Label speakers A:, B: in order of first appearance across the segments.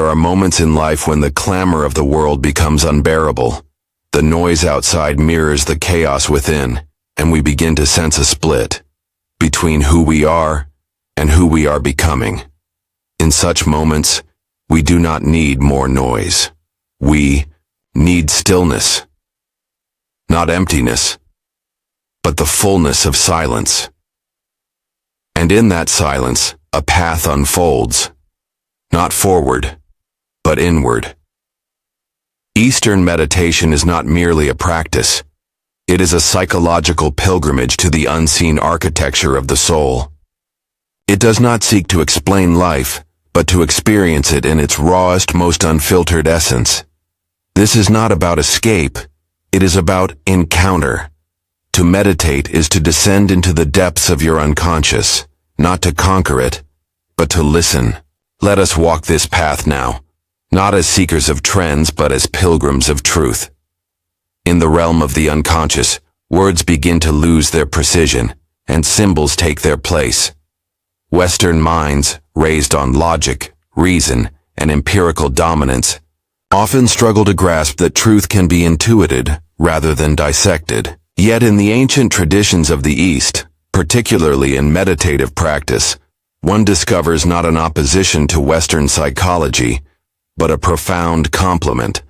A: There are moments in life when the clamor of the world becomes unbearable. The noise outside mirrors the chaos within, and we begin to sense a split between who we are and who we are becoming. In such moments, we do not need more noise. We need stillness. Not emptiness, but the fullness of silence. And in that silence, a path unfolds, not forward, but inward. Eastern meditation is not merely a practice. It is a psychological pilgrimage to the unseen architecture of the soul. It does not seek to explain life, but to experience it in its rawest, most unfiltered essence. This is not about escape. It is about encounter. To meditate is to descend into the depths of your unconscious, not to conquer it, but to listen. Let us walk this path now, not as seekers of trends, but as pilgrims of truth. In the realm of the unconscious, words begin to lose their precision, and symbols take their place. Western minds, raised on logic, reason, and empirical dominance, often struggle to grasp that truth can be intuited rather than dissected. Yet in the ancient traditions of the East, particularly in meditative practice, one discovers not an opposition to Western psychology, but a profound complement,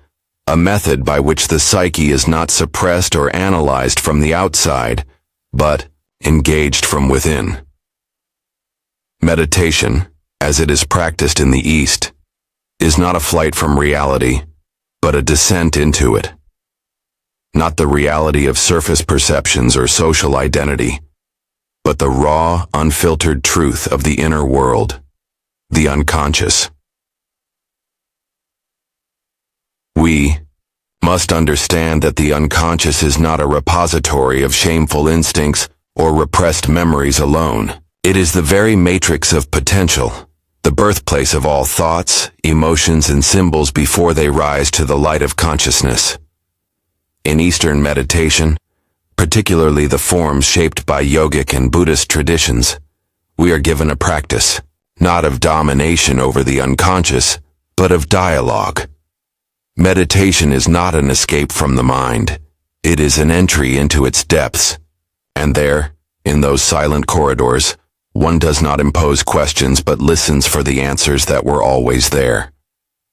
A: a method by which the psyche is not suppressed or analyzed from the outside, but engaged from within. Meditation, as it is practiced in the East, is not a flight from reality, but a descent into it. Not the reality of surface perceptions or social identity, but the raw, unfiltered truth of the inner world, the unconscious. We must understand that the unconscious is not a repository of shameful instincts or repressed memories alone. It is the very matrix of potential, the birthplace of all thoughts, emotions, and symbols before they rise to the light of consciousness. In Eastern meditation, particularly the forms shaped by yogic and Buddhist traditions, we are given a practice, not of domination over the unconscious, but of dialogue. Meditation is not an escape from the mind. It is an entry into its depths. And there, in those silent corridors, one does not impose questions but listens for the answers that were always there.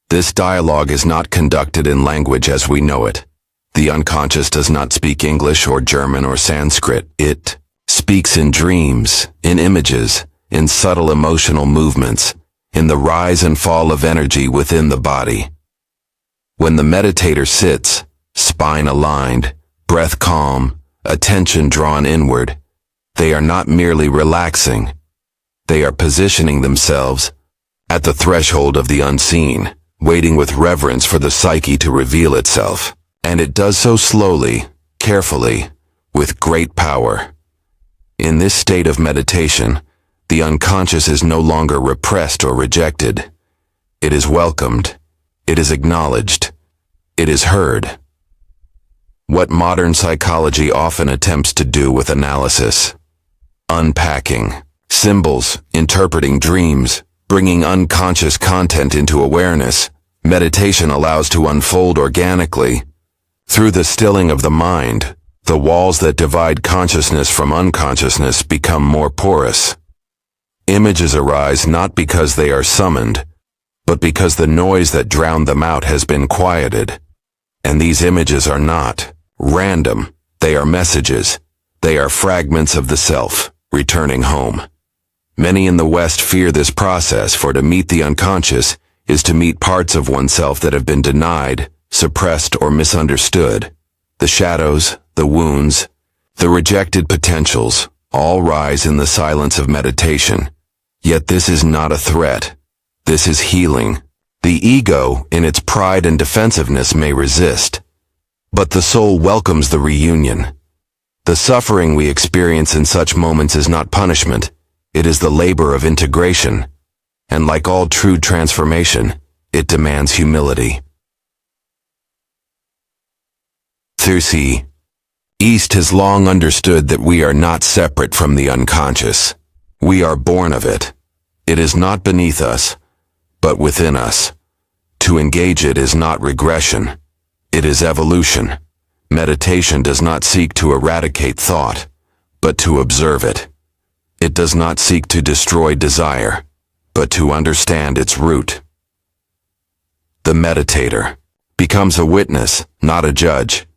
A: This dialogue is not conducted in language as we know it. The unconscious does not speak English or German or Sanskrit. It speaks in dreams, in images, in subtle emotional movements, in the rise and fall of energy within the body. When the meditator sits, spine aligned, breath calm, attention drawn inward, they are not merely relaxing. They are positioning themselves at the threshold of the unseen, waiting with reverence for the psyche to reveal itself. And it does so slowly, carefully, with great power. In this state of meditation, the unconscious is no longer repressed or rejected. It is welcomed. It is acknowledged. It is heard. What modern psychology often attempts to do with analysis, unpacking, symbols, interpreting dreams, bringing unconscious content into awareness, meditation allows to unfold organically. Through the stilling of the mind, the walls that divide consciousness from unconsciousness become more porous. Images arise not because they are summoned, but because the noise that drowned them out has been quieted. And these images are not random. They are messages. They are fragments of the self, returning home. Many in the West fear this process, for to meet the unconscious is to meet parts of oneself that have been denied, suppressed, or misunderstood. The shadows, the wounds, the rejected potentials, all rise in the silence of meditation. Yet this is not a threat. This is healing. The ego, in its pride and defensiveness, may resist, but the soul welcomes the reunion. The suffering we experience in such moments is not punishment. It is the labor of integration. And like all true transformation, it demands humility. Thursday, East has long understood that we are not separate from the unconscious. We are born of it. It is not beneath us, but within us. To engage it is not regression. It is evolution. Meditation does not seek to eradicate thought, but to observe it. It does not seek to destroy desire, but to understand its root. The meditator becomes a witness, not a judge.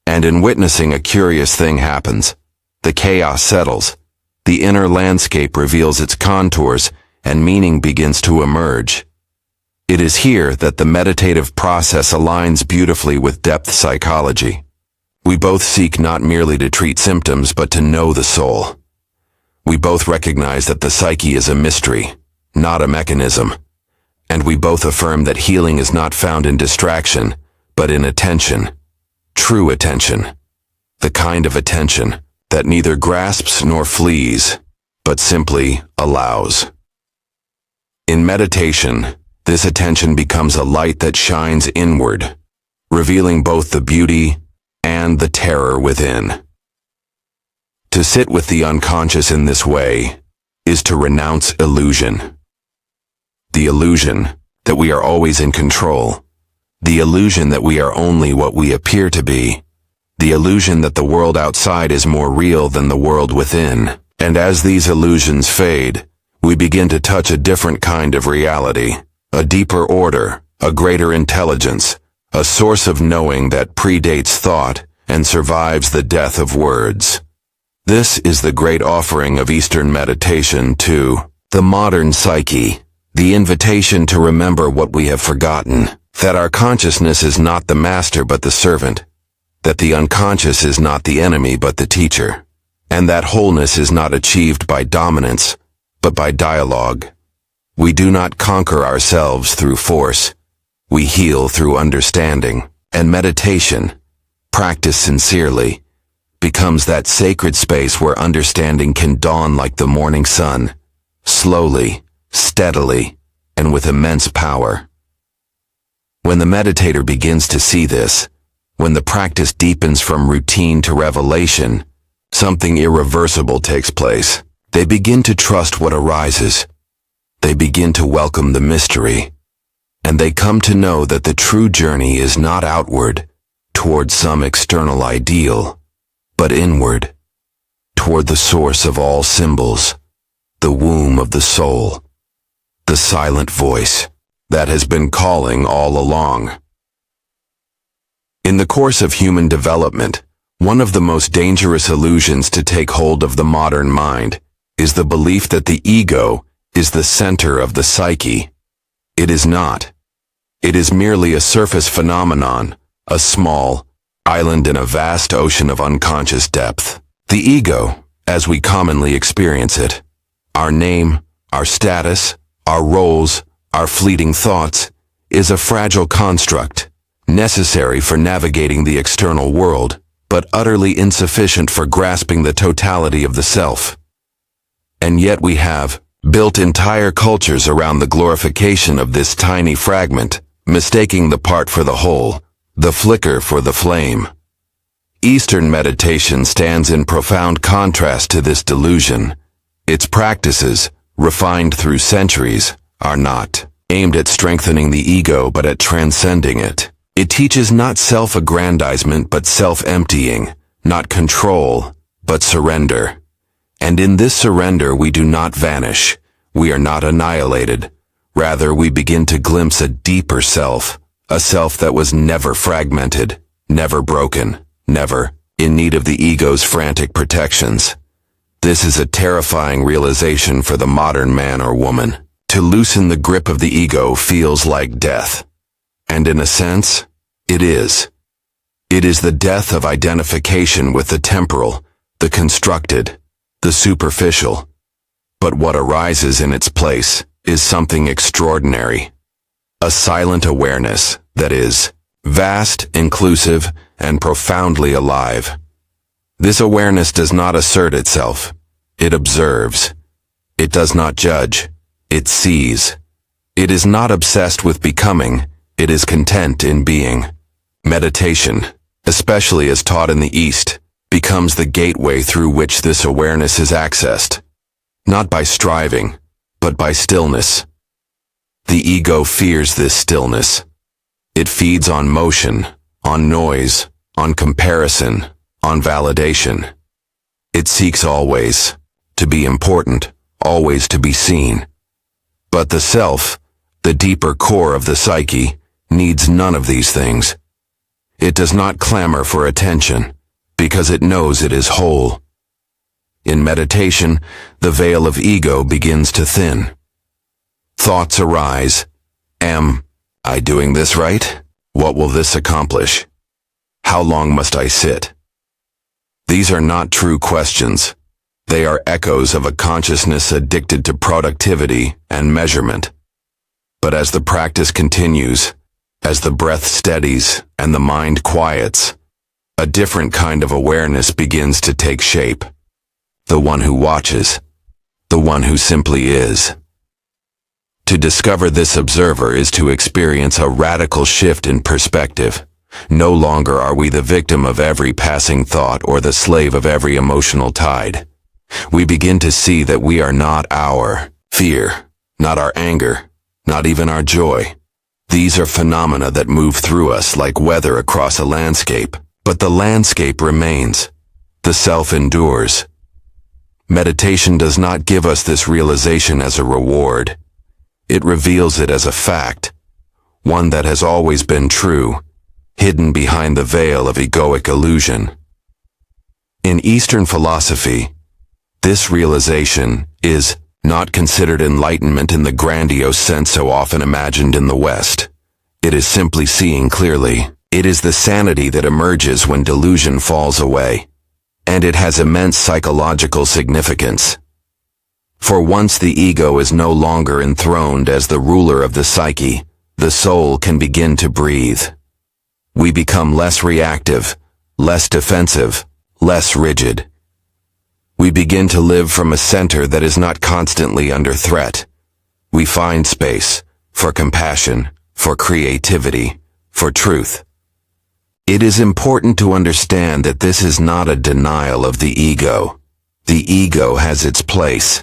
A: And in witnessing, a curious thing happens. The chaos settles. The inner landscape reveals its contours, and meaning begins to emerge. It is here that the meditative process aligns beautifully with depth psychology. We both seek not merely to treat symptoms, but to know the soul. We both recognize that the psyche is a mystery, not a mechanism. And we both affirm that healing is not found in distraction, but in attention. True attention. The kind of attention that neither grasps nor flees, but simply allows. In meditation, this attention becomes a light that shines inward, revealing both the beauty and the terror within. To sit with the unconscious in this way is to renounce illusion. The illusion that we are always in control. The illusion that we are only what we appear to be. The illusion that the world outside is more real than the world within. And as these illusions fade, we begin to touch a different kind of reality, a deeper order, a greater intelligence, a source of knowing that predates thought and survives the death of words. This is the great offering of Eastern meditation to the modern psyche, the invitation to remember what we have forgotten, that our consciousness is not the master but the servant, that the unconscious is not the enemy but the teacher, and that wholeness is not achieved by dominance, but by dialogue. We do not conquer ourselves through force. We heal through understanding, and meditation, practiced sincerely, becomes that sacred space where understanding can dawn like the morning sun, slowly, steadily, and with immense power. When the meditator begins to see this, when the practice deepens from routine to revelation, something irreversible takes place. They begin to trust what arises. They begin to welcome the mystery. And they come to know that the true journey is not outward, toward some external ideal, but inward, toward the source of all symbols, the womb of the soul, the silent voice that has been calling all along. In the course of human development, one of the most dangerous illusions to take hold of the modern mind is the belief that the ego is the center of the psyche. It is not. It is merely a surface phenomenon, a small island in a vast ocean of unconscious depth. The ego, as we commonly experience it, our name, our status, our roles, our fleeting thoughts, is a fragile construct, necessary for navigating the external world, but utterly insufficient for grasping the totality of the self. And yet we have built entire cultures around the glorification of this tiny fragment, mistaking the part for the whole, the flicker for the flame. Eastern meditation stands in profound contrast to this delusion. Its practices, refined through centuries, are not aimed at strengthening the ego but at transcending it. It teaches not self-aggrandizement but self-emptying, not control, but surrender. And in this surrender we do not vanish, we are not annihilated. Rather, we begin to glimpse a deeper self, a self that was never fragmented, never broken, never in need of the ego's frantic protections. This is a terrifying realization for the modern man or woman. To loosen the grip of the ego feels like death. And in a sense, it is. It is the death of identification with the temporal, the constructed, the superficial. But what arises in its place is something extraordinary. A silent awareness that is vast, inclusive, and profoundly alive. This awareness does not assert itself. It observes. It does not judge. It sees. It is not obsessed with becoming. It is content in being. Meditation, especially as taught in the East, becomes the gateway through which this awareness is accessed. Not by striving, but by stillness. The ego fears this stillness. It feeds on motion, on noise, on comparison, on validation. It seeks always to be important, always to be seen. But the self, the deeper core of the psyche, needs none of these things. It does not clamor for attention, because it knows it is whole. In meditation, the veil of ego begins to thin. Thoughts arise. Am I doing this right? What will this accomplish? How long must I sit? These are not true questions. They are echoes of a consciousness addicted to productivity and measurement. But as the practice continues, as the breath steadies and the mind quiets, a different kind of awareness begins to take shape. The one who watches, the one who simply is. To discover this observer is to experience a radical shift in perspective. No longer are we the victim of every passing thought or the slave of every emotional tide. We begin to see that we are not our fear, not our anger, not even our joy. These are phenomena that move through us like weather across a landscape, but the landscape remains. The self endures. Meditation does not give us this realization as a reward. It reveals it as a fact, one that has always been true, hidden behind the veil of egoic illusion. In Eastern philosophy, this realization is not considered enlightenment in the grandiose sense so often imagined in the West. It is simply seeing clearly. It is the sanity that emerges when delusion falls away, and it has immense psychological significance. For once the ego is no longer enthroned as the ruler of the psyche, the soul can begin to breathe. We become less reactive, less defensive, less rigid. We begin to live from a center that is not constantly under threat. We find space for compassion, for creativity, for truth. It is important to understand that this is not a denial of the ego. The ego has its place.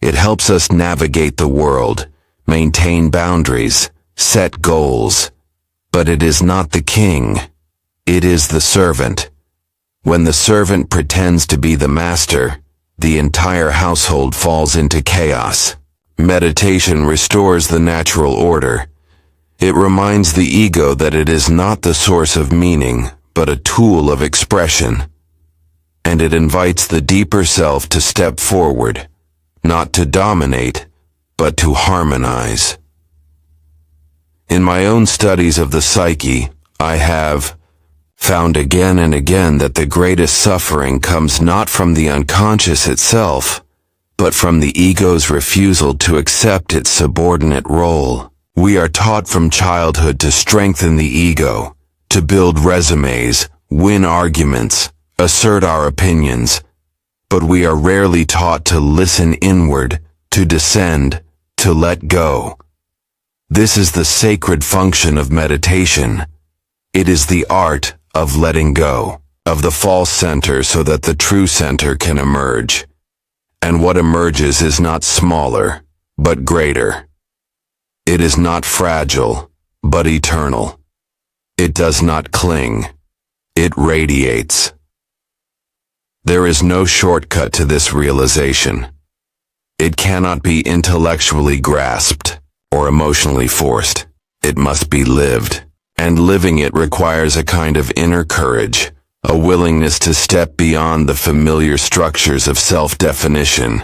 A: It helps us navigate the world, maintain boundaries, set goals. But it is not the king. It is the servant. When the servant pretends to be the master, the entire household falls into chaos. Meditation restores the natural order. It reminds the ego that it is not the source of meaning, but a tool of expression. And it invites the deeper self to step forward, not to dominate, but to harmonize. In my own studies of the psyche, I have found again and again that the greatest suffering comes not from the unconscious itself, but from the ego's refusal to accept its subordinate role. We are taught from childhood to strengthen the ego, to build resumes, win arguments, assert our opinions, but we are rarely taught to listen inward, to descend, to let go. This is the sacred function of meditation. It is the art of letting go of the false center so that the true center can emerge. And what emerges is not smaller, but greater. It is not fragile, but eternal. It does not cling. It radiates. There is no shortcut to this realization. It cannot be intellectually grasped or emotionally forced. It must be lived, and living it requires a kind of inner courage, a willingness to step beyond the familiar structures of self-definition.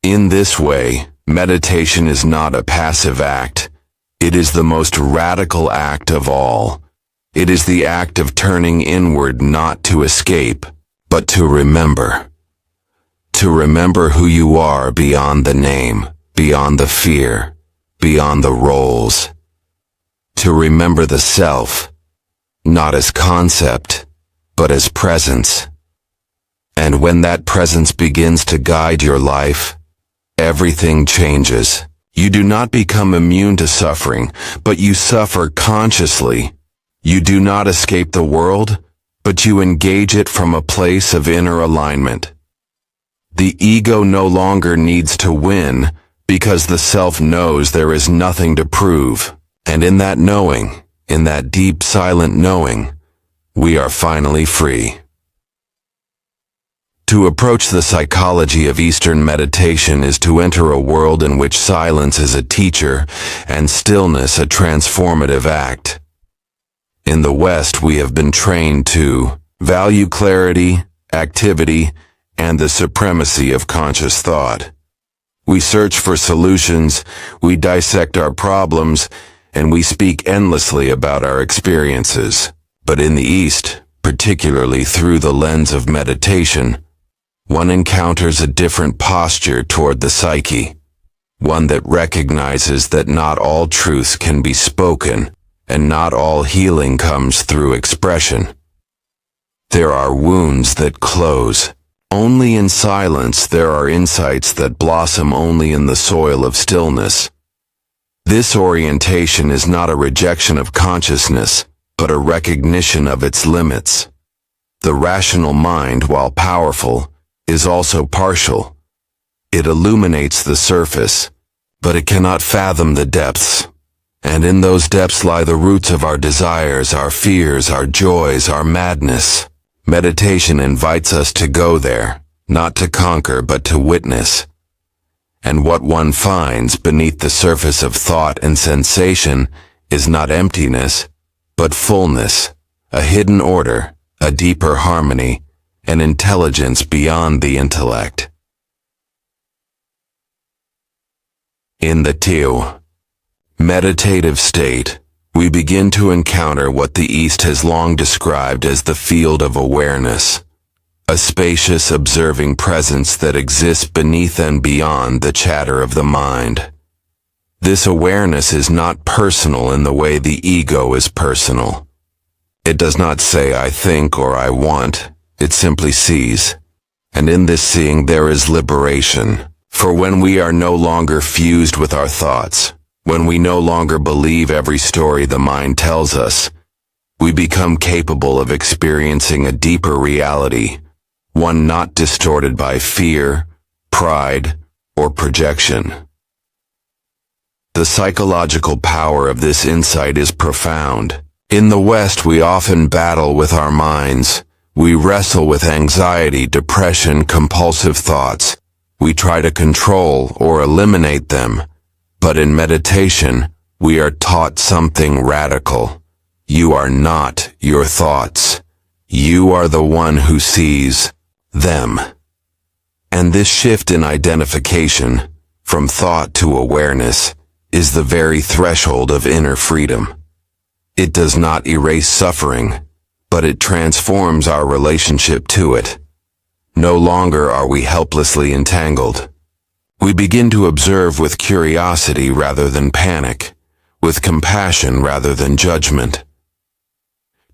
A: In this way, meditation is not a passive act. It is the most radical act of all. It is the act of turning inward not to escape, but to remember. To remember who you are beyond the name, beyond the fear, beyond the roles. To remember the self, not as concept, but as presence. And when that presence begins to guide your life, everything changes. You do not become immune to suffering, but you suffer consciously. You do not escape the world, but you engage it from a place of inner alignment. The ego no longer needs to win, because the self knows there is nothing to prove, and in that knowing, in that deep silent knowing, we are finally free. To approach the psychology of Eastern meditation is to enter a world in which silence is a teacher and stillness a transformative act. In the West, we have been trained to value clarity, activity, and the supremacy of conscious thought. We search for solutions, we dissect our problems, and we speak endlessly about our experiences. But in the East, particularly through the lens of meditation, one encounters a different posture toward the psyche, one that recognizes that not all truths can be spoken, and not all healing comes through expression. There are wounds that close. Only in silence there are insights that blossom only in the soil of stillness. This orientation is not a rejection of consciousness, but a recognition of its limits. The rational mind, while powerful, is also partial. It illuminates the surface, but it cannot fathom the depths. And in those depths lie the roots of our desires, our fears, our joys, our madness. Meditation invites us to go there, not to conquer but to witness. And what one finds beneath the surface of thought and sensation is not emptiness, but fullness, a hidden order, a deeper harmony, an intelligence beyond the intellect. In the Teo, meditative state, we begin to encounter what the East has long described as the field of awareness, a spacious observing presence that exists beneath and beyond the chatter of the mind. This awareness is not personal in the way the ego is personal. It does not say I think or I want, it simply sees. And in this seeing there is liberation, for when we are no longer fused with our thoughts, when we no longer believe every story the mind tells us, we become capable of experiencing a deeper reality, one not distorted by fear, pride, or projection. The psychological power of this insight is profound. In the West, we often battle with our minds. We wrestle with anxiety, depression, compulsive thoughts. We try to control or eliminate them. But in meditation, we are taught something radical. You are not your thoughts. You are the one who sees them. And this shift in identification, from thought to awareness, is the very threshold of inner freedom. It does not erase suffering, but it transforms our relationship to it. No longer are we helplessly entangled. We begin to observe with curiosity rather than panic, with compassion rather than judgment.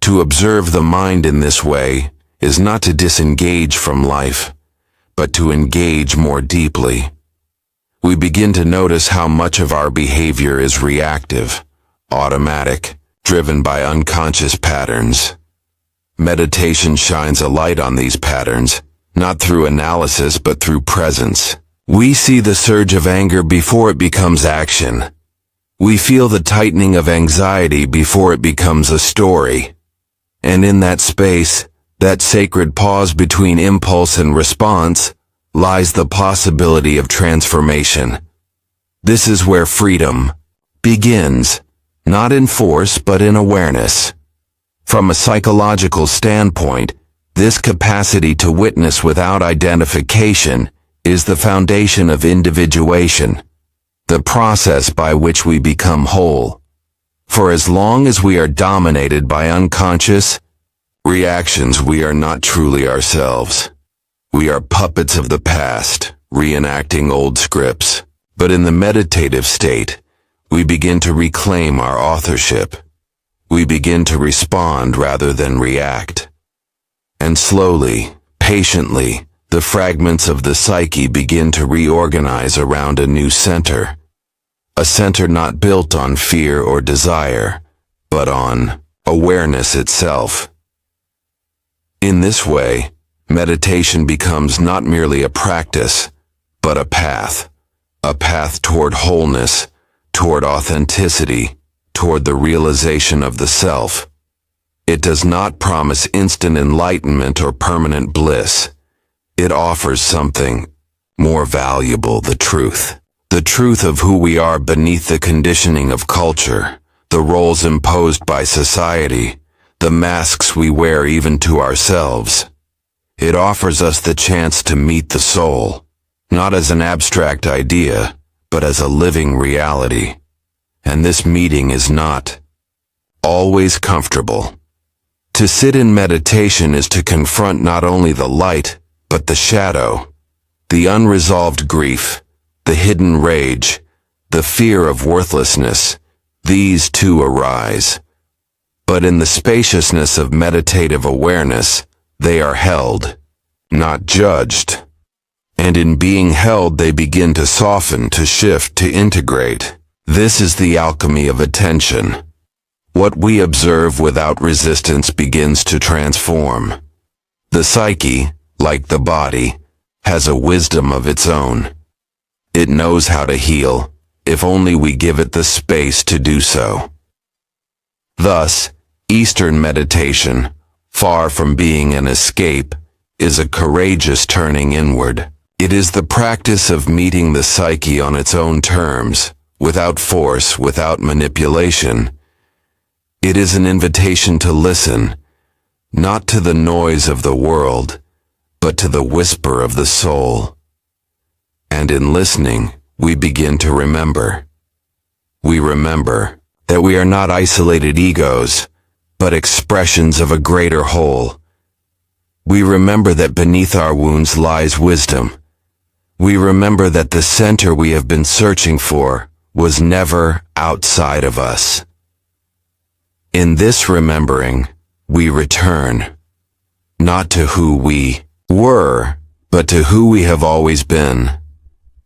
A: To observe the mind in this way is not to disengage from life, but to engage more deeply. We begin to notice how much of our behavior is reactive, automatic, driven by unconscious patterns. Meditation shines a light on these patterns, not through analysis but through presence. We see the surge of anger before it becomes action. We feel the tightening of anxiety before it becomes a story. And in that space, that sacred pause between impulse and response, lies the possibility of transformation. This is where freedom begins, not in force but in awareness. From a psychological standpoint, this capacity to witness without identification is the foundation of individuation, the process by which we become whole. For as long as we are dominated by unconscious reactions, we are not truly ourselves. We are puppets of the past, reenacting old scripts. But in the meditative state, we begin to reclaim our authorship. We begin to respond rather than react. And slowly, patiently, the fragments of the psyche begin to reorganize around a new center. A center not built on fear or desire, but on awareness itself. In this way, meditation becomes not merely a practice, but a path. a path toward wholeness, toward authenticity, toward the realization of the self. It does not promise instant enlightenment or permanent bliss. It offers something more valuable, the truth. The truth of who we are beneath the conditioning of culture, the roles imposed by society, the masks we wear even to ourselves. It offers us the chance to meet the soul, not as an abstract idea, but as a living reality. And this meeting is not always comfortable. To sit in meditation is to confront not only the light, but the shadow, the unresolved grief, the hidden rage, the fear of worthlessness. These too arise. But in the spaciousness of meditative awareness, they are held, not judged. And in being held, they begin to soften, to shift, to integrate. This is the alchemy of attention. What we observe without resistance begins to transform. The psyche, like the body, has a wisdom of its own. It knows how to heal, if only we give it the space to do so. Thus, Eastern meditation, far from being an escape, is a courageous turning inward. It is the practice of meeting the psyche on its own terms, without force, without manipulation. It is an invitation to listen, not to the noise of the world, but to the whisper of the soul. And in listening, we begin to remember. We remember that we are not isolated egos, but expressions of a greater whole. We remember that beneath our wounds lies wisdom. We remember that the center we have been searching for was never outside of us. In this remembering, we return, not to who we were, but to who we have always been.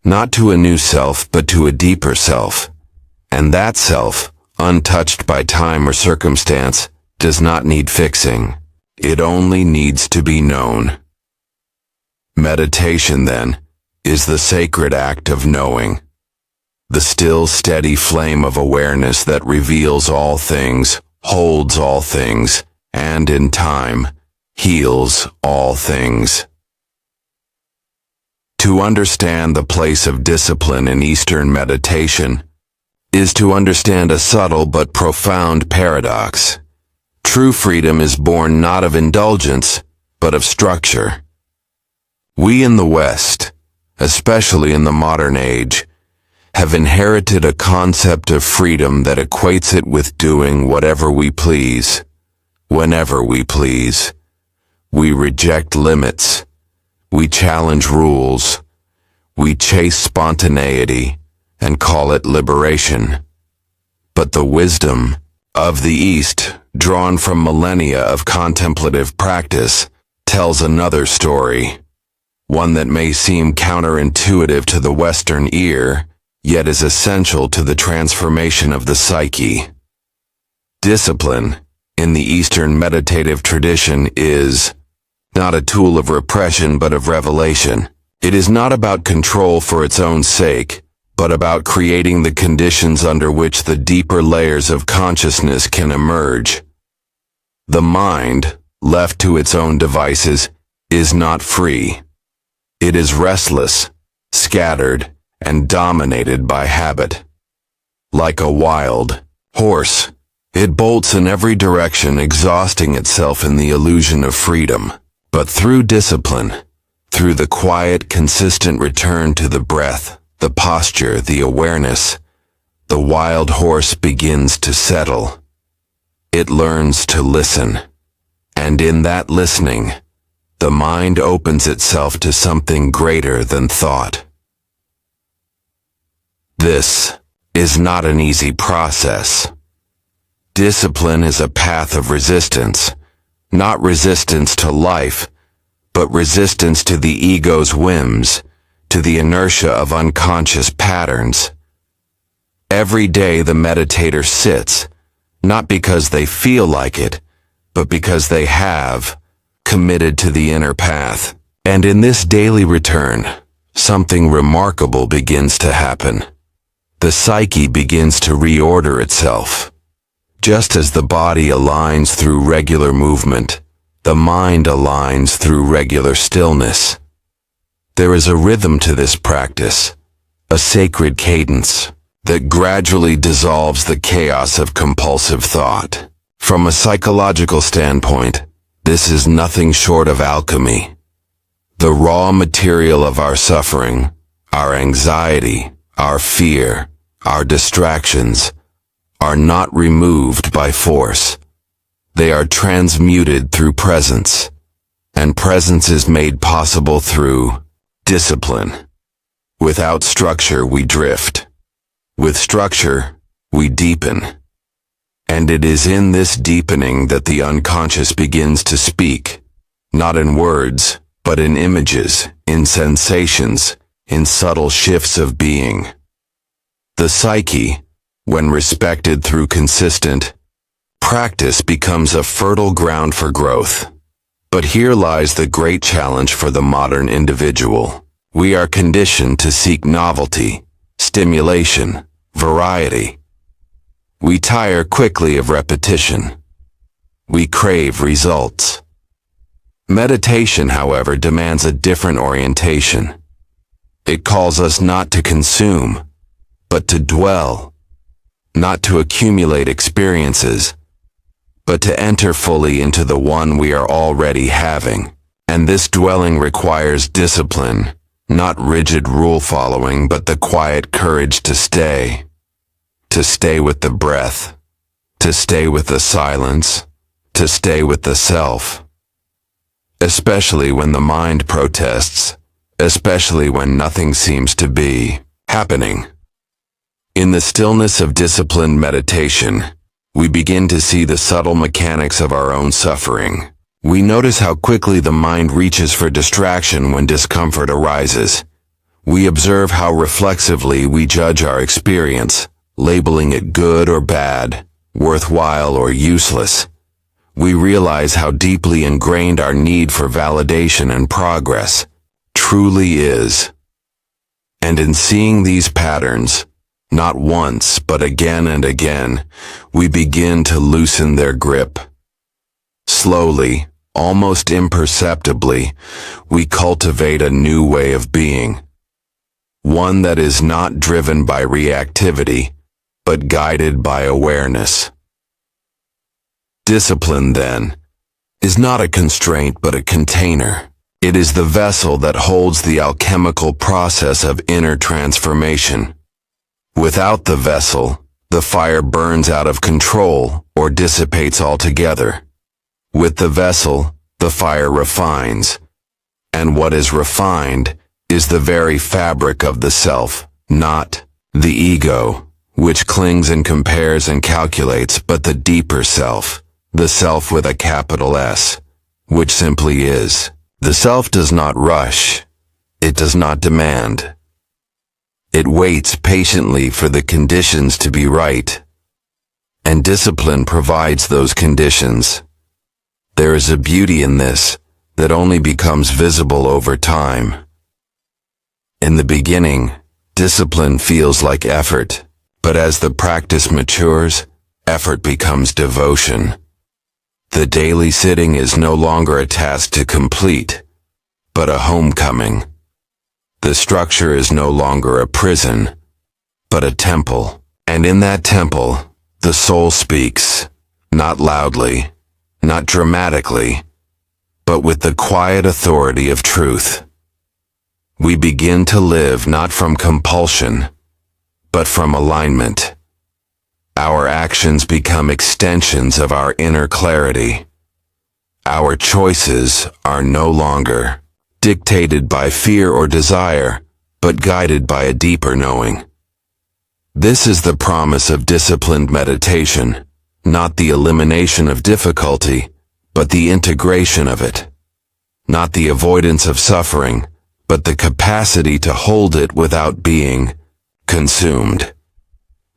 A: Not to a new self, but to a deeper self. And that self, untouched by time or circumstance, does not need fixing. It only needs to be known. Meditation, then, is the sacred act of knowing. The still, steady flame of awareness that reveals all things, holds all things, and in time, heals all things. To understand the place of discipline in Eastern meditation is to understand a subtle but profound paradox. True freedom is born not of indulgence, but of structure. We in the West, especially in the modern age, have inherited a concept of freedom that equates it with doing whatever we please, whenever we please. We reject limits. We challenge rules. We chase spontaneity and call it liberation. But the wisdom of the East, drawn from millennia of contemplative practice, tells another story, one that may seem counterintuitive to the Western ear, yet is essential to the transformation of the psyche. Discipline, in the Eastern meditative tradition, is not a tool of repression but of revelation. It is not about control for its own sake, but about creating the conditions under which the deeper layers of consciousness can emerge. The mind, left to its own devices, is not free. It is restless, scattered, and dominated by habit. Like a wild horse, it bolts in every direction, exhausting itself in the illusion of freedom. But through discipline, through the quiet, consistent return to the breath, the posture, the awareness, the wild horse begins to settle. It learns to listen. And in that listening, the mind opens itself to something greater than thought. This is not an easy process. Discipline is a path of resistance, not resistance to life, but resistance to the ego's whims, to the inertia of unconscious patterns. Every day the meditator sits, not because they feel like it, but because they have committed to the inner path. And in this daily return, something remarkable begins to happen. The psyche begins to reorder itself. Just as the body aligns through regular movement, the mind aligns through regular stillness. There is a rhythm to this practice, a sacred cadence that gradually dissolves the chaos of compulsive thought. From a psychological standpoint, this is nothing short of alchemy. The raw material of our suffering, our anxiety, our fear, our distractions, are not removed by force. They are transmuted through presence, and presence is made possible through discipline. Without structure, we drift. With structure, we deepen. And it is in this deepening that the unconscious begins to speak, not in words, but in images, in sensations, in subtle shifts of being. The psyche, when respected through consistent practice, becomes a fertile ground for growth. But here lies the great challenge for the modern individual. We are conditioned to seek novelty, stimulation, variety. We tire quickly of repetition. We crave results. Meditation, however, demands a different orientation. It calls us not to consume, but to dwell, not to accumulate experiences, but to enter fully into the one we are already having. And this dwelling requires discipline, not rigid rule following, but the quiet courage to stay with the breath, to stay with the silence, to stay with the self. Especially when the mind protests, especially when nothing seems to be happening. In the stillness of disciplined meditation, we begin to see the subtle mechanics of our own suffering. We notice how quickly the mind reaches for distraction when discomfort arises. We observe how reflexively we judge our experience, labeling it good or bad, worthwhile or useless. We realize how deeply ingrained our need for validation and progress truly is. And in seeing these patterns, not once but again and again, we begin to loosen their grip. Slowly, almost imperceptibly, we cultivate a new way of being. One that is not driven by reactivity, but guided by awareness. Discipline, then, is not a constraint but a container. It is the vessel that holds the alchemical process of inner transformation. Without the vessel, the fire burns out of control or dissipates altogether. With the vessel, the fire refines. And what is refined is the very fabric of the self, not the ego, which clings and compares and calculates, but the deeper self, the self with a capital S, which simply is. The self does not rush. It does not demand. It waits patiently for the conditions to be right. And discipline provides those conditions. There is a beauty in this that only becomes visible over time. In the beginning, discipline feels like effort, but as the practice matures, effort becomes devotion. The daily sitting is no longer a task to complete, but a homecoming. The structure is no longer a prison, but a temple. And in that temple, the soul speaks, not loudly, not dramatically, but with the quiet authority of truth. We begin to live not from compulsion, but from alignment. Our actions become extensions of our inner clarity. Our choices are no longer dictated by fear or desire, but guided by a deeper knowing. This is the promise of disciplined meditation, not the elimination of difficulty, but the integration of it. Not the avoidance of suffering, but the capacity to hold it without being consumed.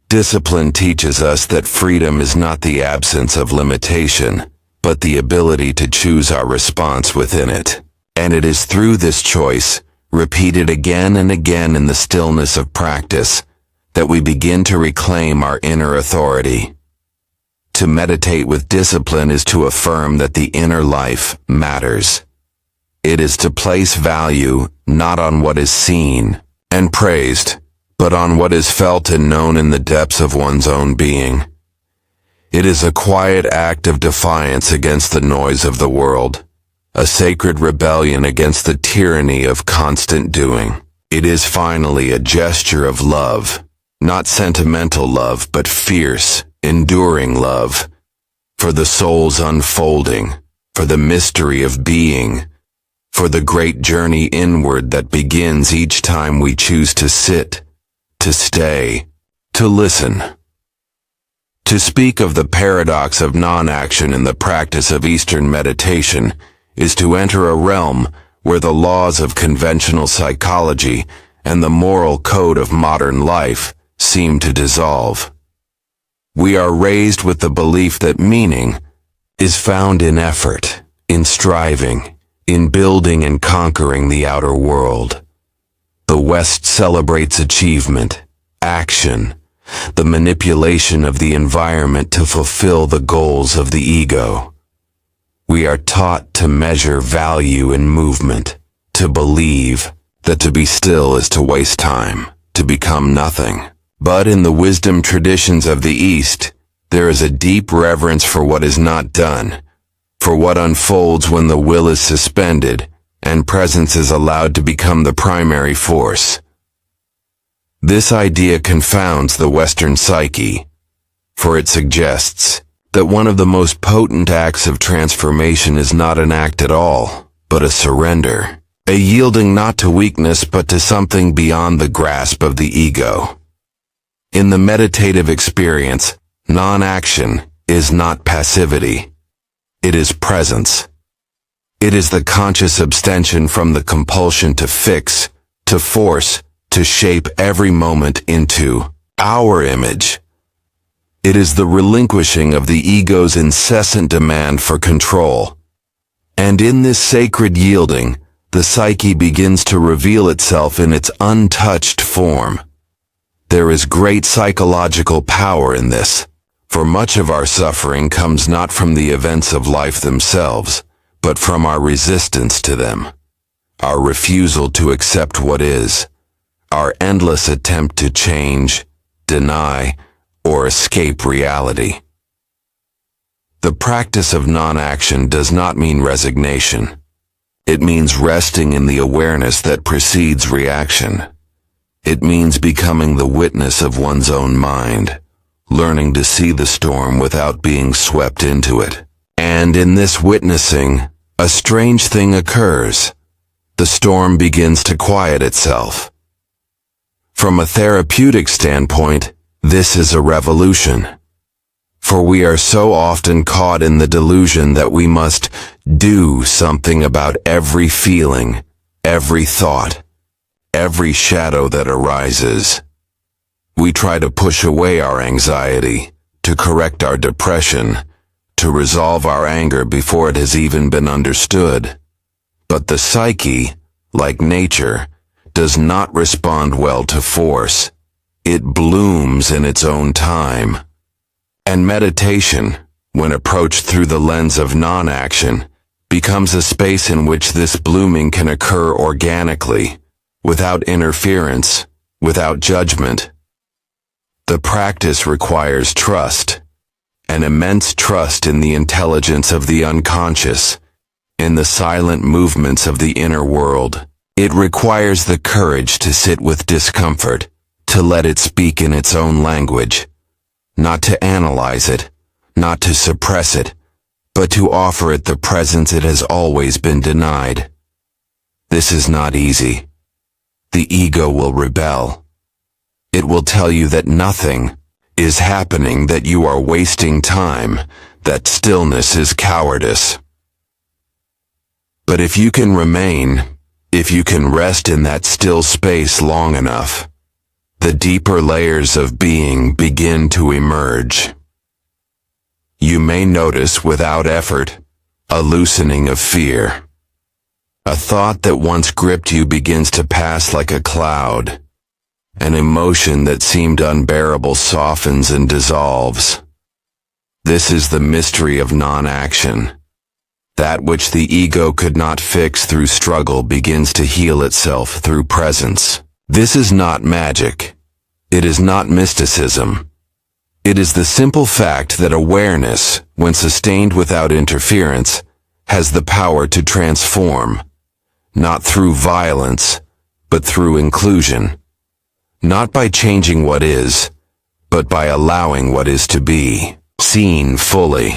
A: Discipline teaches us that freedom is not the absence of limitation, but the ability to choose our response within it. And it is through this choice, repeated again and again in the stillness of practice, that we begin to reclaim our inner authority. To meditate with discipline is to affirm that the inner life matters. It is to place value not on what is seen and praised, but on what is felt and known in the depths of one's own being. It is a quiet act of defiance against the noise of the world, a sacred rebellion against the tyranny of constant doing. It is finally a gesture of love, not sentimental love, but fierce, enduring love, for the soul's unfolding, for the mystery of being, for the great journey inward that begins each time we choose to sit, to stay, to listen. To speak of the paradox of non-action in the practice of Eastern meditation is to enter a realm where the laws of conventional psychology and the moral code of modern life seem to dissolve. We are raised with the belief that meaning is found in effort, in striving, in building and conquering the outer world. The West celebrates achievement, action, the manipulation of the environment to fulfill the goals of the ego. We are taught to measure value in movement, to believe that to be still is to waste time, to become nothing. But in the wisdom traditions of the East, there is a deep reverence for what is not done, for what unfolds when the will is suspended and presence is allowed to become the primary force. This idea confounds the Western psyche, for it suggests that one of the most potent acts of transformation is not an act at all, but a surrender, a yielding not to weakness but to something beyond the grasp of the ego. In the meditative experience, non-action is not passivity. It is presence. It is the conscious abstention from the compulsion to fix, to force, to shape every moment into our image. It is the relinquishing of the ego's incessant demand for control. And in this sacred yielding, the psyche begins to reveal itself in its untouched form. There is great psychological power in this, for much of our suffering comes not from the events of life themselves, but from our resistance to them, our refusal to accept what is, our endless attempt to change, deny, or escape reality. The practice of non-action does not mean resignation. It means resting in the awareness that precedes reaction. It means becoming the witness of one's own mind, learning to see the storm without being swept into it. And in this witnessing, a strange thing occurs. The storm begins to quiet itself. From a therapeutic standpoint, this is a revolution. For we are so often caught in the delusion that we must do something about every feeling, every thought, every shadow that arises. We try to push away our anxiety, to correct our depression, to resolve our anger before it has even been understood. But the psyche, like nature, does not respond well to force. It blooms in its own time. And meditation, when approached through the lens of non-action, becomes a space in which this blooming can occur organically, without interference, without judgment. The practice requires trust, an immense trust in the intelligence of the unconscious, in the silent movements of the inner world. It requires the courage to sit with discomfort, to let it speak in its own language, not to analyze it, not to suppress it, but to offer it the presence it has always been denied. This is not easy. The ego will rebel. It will tell you that nothing is happening, that you are wasting time, that stillness is cowardice. But if you can remain, if you can rest in that still space long enough, the deeper layers of being begin to emerge. You may notice without effort a loosening of fear, A thought that once gripped you begins to pass like a cloud. An emotion that seemed unbearable softens and dissolves. This is the mystery of non-action. That which the ego could not fix through struggle begins to heal itself through presence. This is not magic. It is not mysticism. It is the simple fact that awareness, when sustained without interference, has the power to transform, not through violence, but through inclusion. Not by changing what is, but by allowing what is to be seen fully.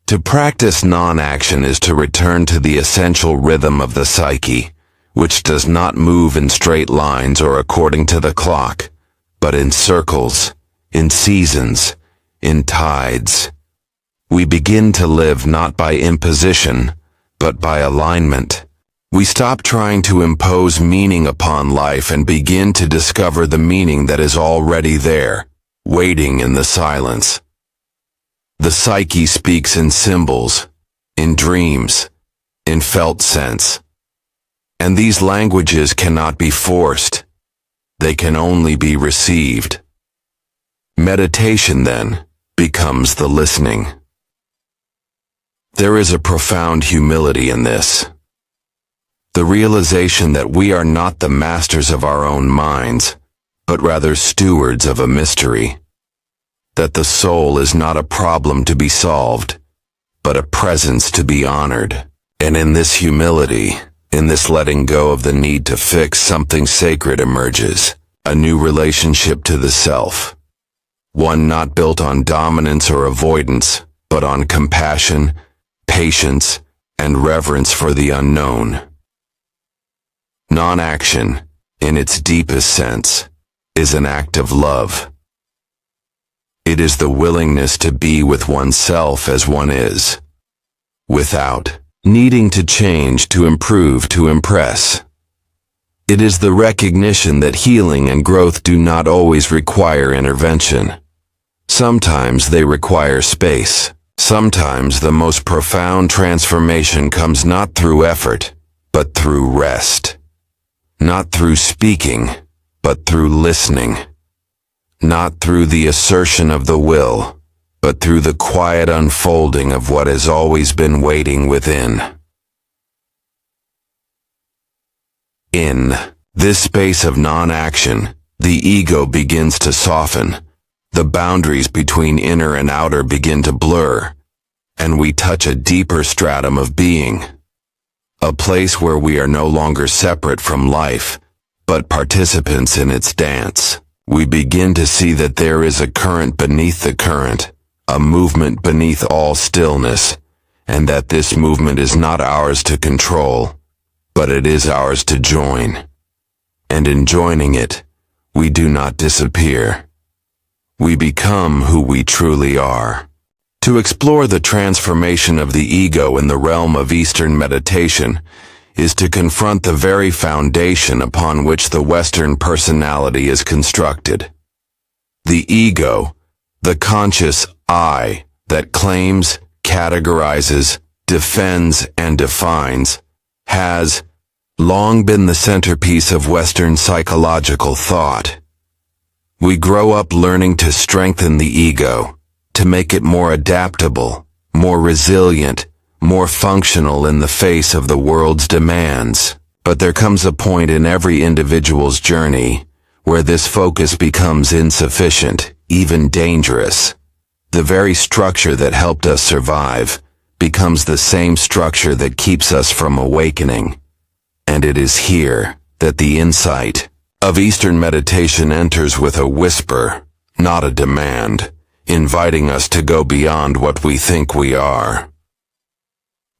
A: To practice non-action is to return to the essential rhythm of the psyche, which does not move in straight lines or according to the clock, but in circles, in seasons, in tides. We begin to live not by imposition, but by alignment. We stop trying to impose meaning upon life and begin to discover the meaning that is already there, waiting in the silence. The psyche speaks in symbols, in dreams, in felt sense. And these languages cannot be forced. They can only be received. Meditation, then, becomes the listening. There is a profound humility in this. The realization that we are not the masters of our own minds, but rather stewards of a mystery. That the soul is not a problem to be solved, but a presence to be honored. And in this humility, in this letting go of the need to fix, something sacred emerges, a new relationship to the self. One not built on dominance or avoidance, but on compassion, patience, and reverence for the unknown. Non-action, in its deepest sense, is an act of love. It is the willingness to be with oneself as one is, without needing to change, to improve, to impress. It is the recognition that healing and growth do not always require intervention. Sometimes they require space. Sometimes the most profound transformation comes not through effort, but through rest. Not through speaking, but through listening. Not through the assertion of the will, but through the quiet unfolding of what has always been waiting within. In this space of non-action, the ego begins to soften. The boundaries between inner and outer begin to blur, and we touch a deeper stratum of being. A place where we are no longer separate from life, but participants in its dance. We begin to see that there is a current beneath the current, a movement beneath all stillness, and that this movement is not ours to control, but it is ours to join. And in joining it, we do not disappear. We become who we truly are. To explore the transformation of the ego in the realm of Eastern meditation is to confront the very foundation upon which the Western personality is constructed. The ego, the conscious I that claims, categorizes, defends, and defines, has long been the centerpiece of Western psychological thought. We grow up learning to strengthen the ego, to make it more adaptable, more resilient, more functional in the face of the world's demands. But there comes a point in every individual's journey where this focus becomes insufficient, even dangerous. The very structure that helped us survive becomes the same structure that keeps us from awakening. And it is here that the insight of Eastern meditation enters with a whisper, not a demand, inviting us to go beyond what we think we are.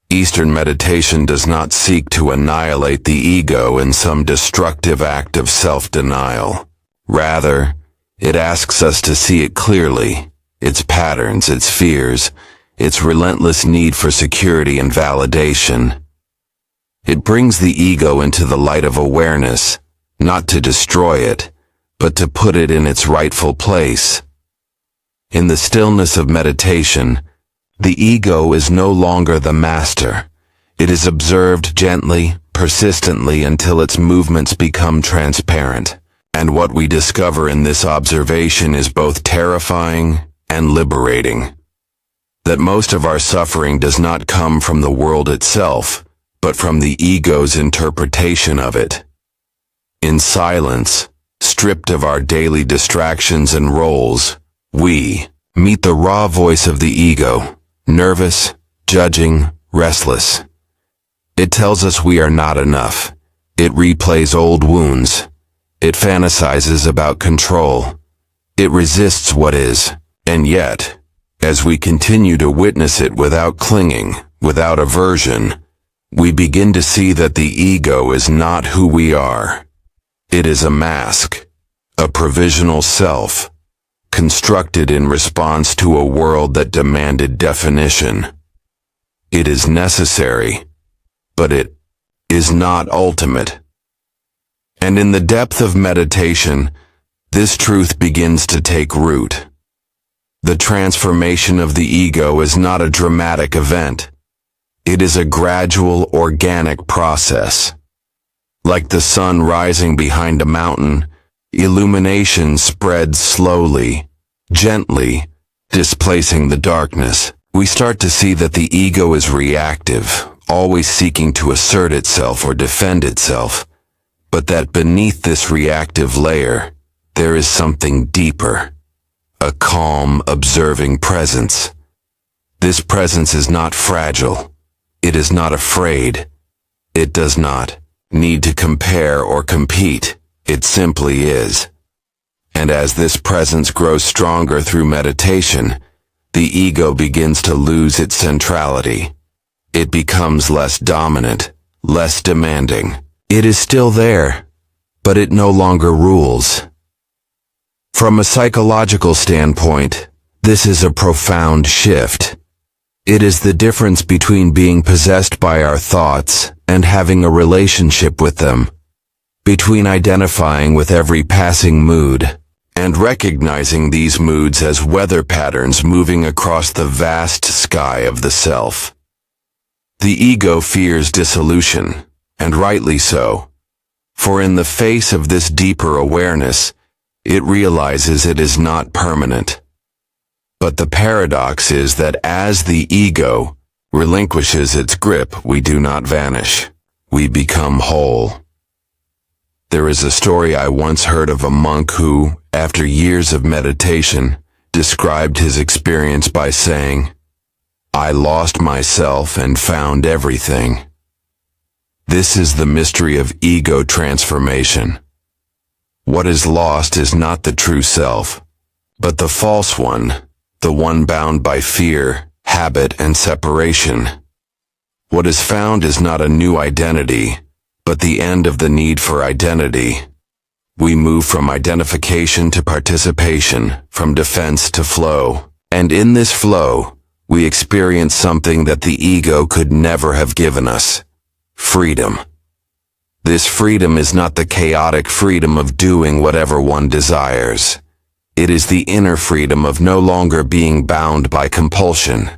A: Eastern meditation does not seek to annihilate the ego in some destructive act of self-denial. Rather, it asks us to see it clearly, its patterns, its fears, its relentless need for security and validation. It brings the ego into the light of awareness, not to destroy it, but to put it in its rightful place. In the stillness of meditation, the ego is no longer the master. It is observed gently, persistently until its movements become transparent. And what we discover in this observation is both terrifying and liberating. That most of our suffering does not come from the world itself, but from the ego's interpretation of it. In silence, stripped of our daily distractions and roles, we meet the raw voice of the ego, nervous, judging, restless. It tells us we are not enough. It replays old wounds. It fantasizes about control. It resists what is, and yet, as we continue to witness it without clinging, without aversion, we begin to see that the ego is not who we are. It is a mask, a provisional self, constructed in response to a world that demanded definition. It is necessary, but it is not ultimate. And in the depth of meditation, this truth begins to take root. The transformation of the ego is not a dramatic event. It is a gradual, organic process. Like the sun rising behind a mountain, illumination spreads slowly, gently, displacing the darkness. We start to see that the ego is reactive, always seeking to assert itself or defend itself, but that beneath this reactive layer, there is something deeper. A calm, observing presence. This presence is not fragile. It is not afraid. It does not need to compare or compete. It simply is. And as this presence grows stronger through meditation, the ego begins to lose its centrality. It becomes less dominant, less demanding. It is still there, but it no longer rules. From a psychological standpoint, this is a profound shift. It is the difference between being possessed by our thoughts and having a relationship with them, between identifying with every passing mood and recognizing these moods as weather patterns moving across the vast sky of the self. The ego fears dissolution, and rightly so, for in the face of this deeper awareness, it realizes it is not permanent. But the paradox is that as the ego relinquishes its grip, we do not vanish. We become whole. There is a story I once heard of a monk who, after years of meditation, described his experience by saying, "I lost myself and found everything." This is the mystery of ego transformation. What is lost is not the true self, but the false one, the one bound by fear, habit, and separation. What is found is not a new identity, but the end of the need for identity. We move from identification to participation, from defense to flow, and in this flow, we experience something that the ego could never have given us: freedom. This freedom is not the chaotic freedom of doing whatever one desires. It is the inner freedom of no longer being bound by compulsion.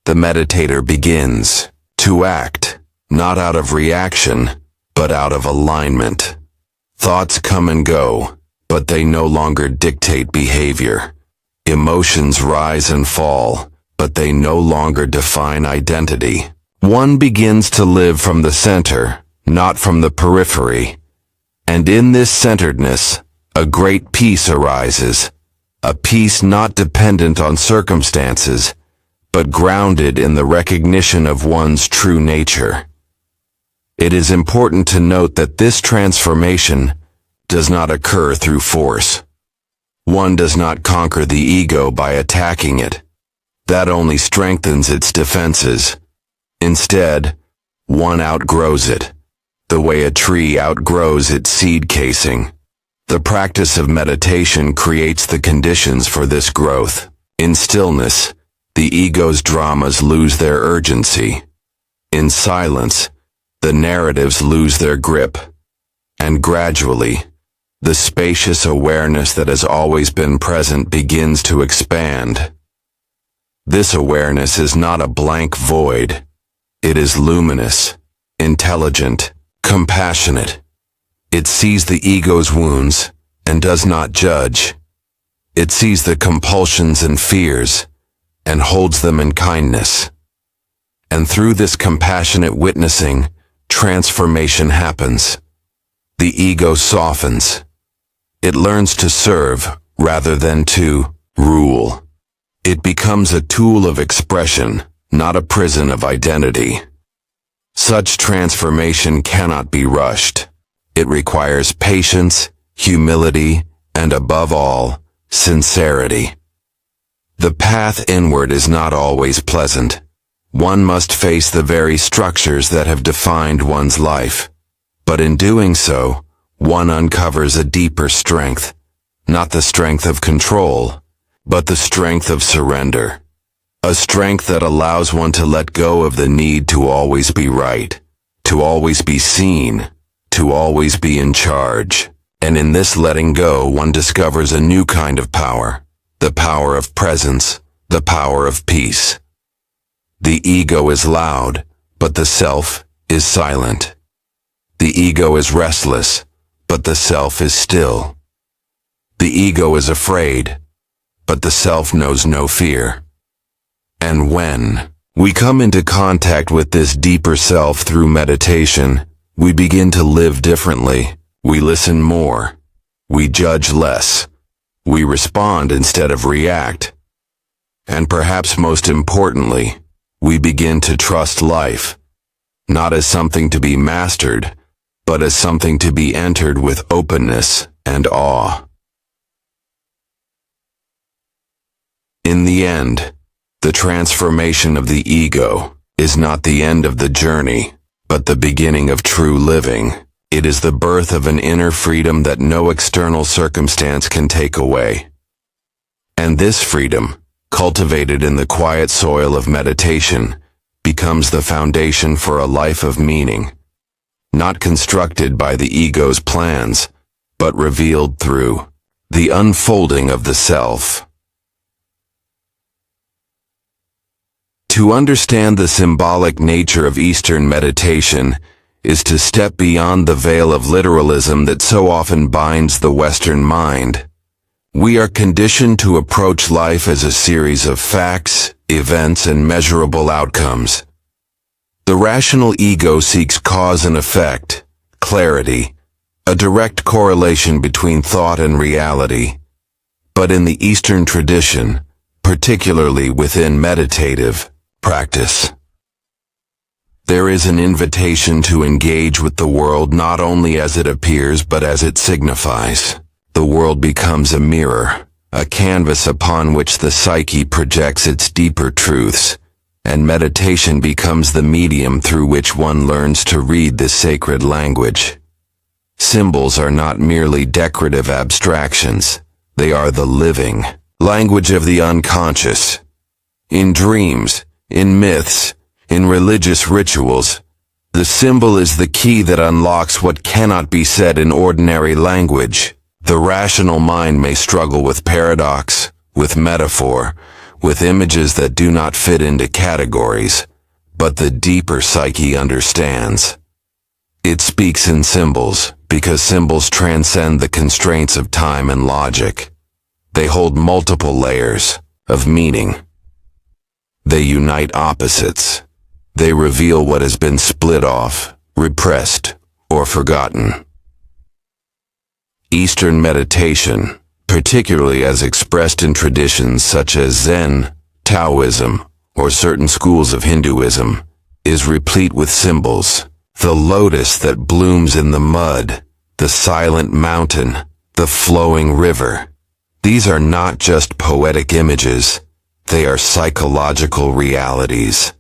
A: The meditator begins to act, not out of reaction, but out of alignment. Thoughts come and go, but they no longer dictate behavior. Emotions rise and fall, but they no longer define identity. One begins to live from the center, not from the periphery. And in this centeredness, a great peace arises, a peace not dependent on circumstances, but grounded in the recognition of one's true nature. It is important to note that this transformation does not occur through force. One does not conquer the ego by attacking it. That only strengthens its defenses. Instead, one outgrows it, the way a tree outgrows its seed casing. The practice of meditation creates the conditions for this growth. In stillness, the ego's dramas lose their urgency. In silence, the narratives lose their grip. And gradually, the spacious awareness that has always been present begins to expand. This awareness is not a blank void. It is luminous, intelligent, compassionate. It sees the ego's wounds and does not judge. It sees the compulsions and fears and holds them in kindness. And through this compassionate witnessing, transformation happens. The ego softens. It learns to serve rather than to rule. It becomes a tool of expression, not a prison of identity. Such transformation cannot be rushed. It requires patience, humility, and above all, sincerity. The path inward is not always pleasant. One must face the very structures that have defined one's life. But in doing so, one uncovers a deeper strength, not the strength of control, but the strength of surrender. A strength that allows one to let go of the need to always be right, to always be seen, to always be in charge. And in this letting go, one discovers a new kind of power, the power of presence, the power of peace. The ego is loud, but the self is silent. The ego is restless, but the self is still. The ego is afraid, but the self knows no fear. And when we come into contact with this deeper self through meditation, we begin to live differently. We listen more. We judge less. We respond instead of react. And perhaps most importantly, we begin to trust life, not as something to be mastered, but as something to be entered with openness and awe. In the end, the transformation of the ego is not the end of the journey, but the beginning of true living. It is the birth of an inner freedom that no external circumstance can take away. And this freedom, cultivated in the quiet soil of meditation, becomes the foundation for a life of meaning, not constructed by the ego's plans, but revealed through the unfolding of the self. To understand the symbolic nature of Eastern meditation is to step beyond the veil of literalism that so often binds the Western mind. We are conditioned to approach life as a series of facts, events, and measurable outcomes. The rational ego seeks cause and effect, clarity, a direct correlation between thought and reality. But in the Eastern tradition, particularly within meditative practice, there is an invitation to engage with the world not only as it appears but as it signifies. The world becomes a mirror, a canvas upon which the psyche projects its deeper truths, and meditation becomes the medium through which one learns to read this sacred language. Symbols are not merely decorative abstractions, they are the living language of the unconscious. In dreams, in myths, in religious rituals, the symbol is the key that unlocks what cannot be said in ordinary language. The rational mind may struggle with paradox, with metaphor, with images that do not fit into categories, but the deeper psyche understands. It speaks in symbols, because symbols transcend the constraints of time and logic. They hold multiple layers of meaning. They unite opposites. They reveal what has been split off, repressed, or forgotten. Eastern meditation, particularly as expressed in traditions such as Zen, Taoism, or certain schools of Hinduism, is replete with symbols. The lotus that blooms in the mud, the silent mountain, the flowing river. These are not just poetic images, they are psychological realities.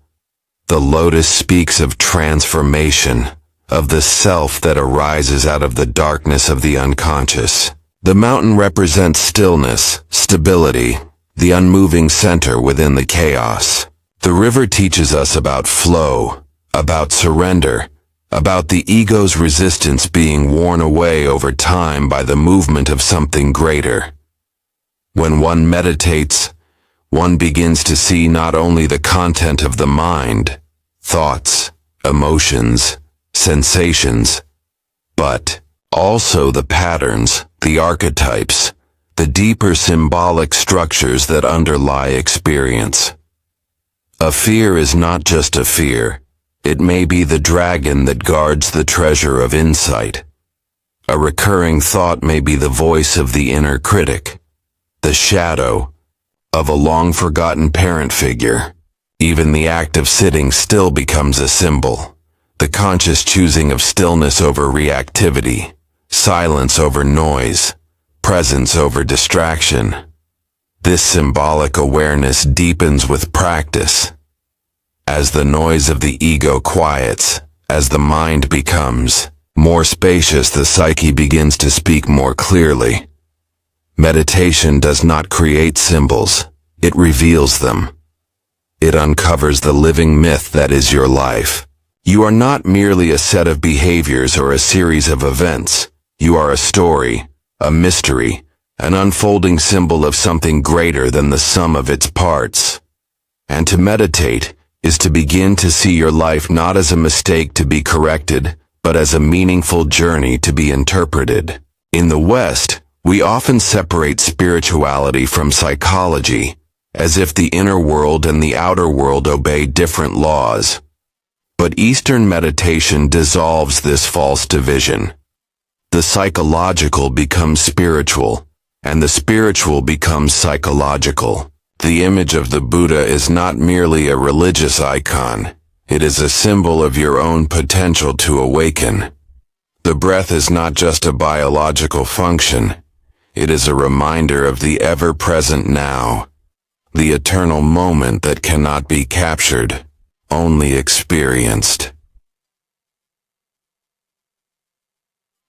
A: The lotus speaks of transformation, of the self that arises out of the darkness of the unconscious. The mountain represents stillness, stability, the unmoving center within the chaos. The river teaches us about flow, about surrender, about the ego's resistance being worn away over time by the movement of something greater. When one meditates, one begins to see not only the content of the mind, thoughts, emotions, sensations, but also the patterns, the archetypes, the deeper symbolic structures that underlie experience. A fear is not just a fear. It may be the dragon that guards the treasure of insight. A recurring thought may be the voice of the inner critic, the shadow of a long-forgotten parent figure. Even the act of sitting still becomes a symbol, the conscious choosing of stillness over reactivity, silence over noise, presence over distraction. This symbolic awareness deepens with practice. As the noise of the ego quiets, as the mind becomes more spacious, the psyche begins to speak more clearly. Meditation does not create symbols, it reveals them. It uncovers the living myth that is your life. You are not merely a set of behaviors or a series of events. You are a story, a mystery, an unfolding symbol of something greater than the sum of its parts. And to meditate is to begin to see your life not as a mistake to be corrected, but as a meaningful journey to be interpreted. In the West, we often separate spirituality from psychology, as if the inner world and the outer world obey different laws. But Eastern meditation dissolves this false division. The psychological becomes spiritual, and the spiritual becomes psychological. The image of the Buddha is not merely a religious icon. It is a symbol of your own potential to awaken. The breath is not just a biological function. It is a reminder of the ever-present now, the eternal moment that cannot be captured, only experienced.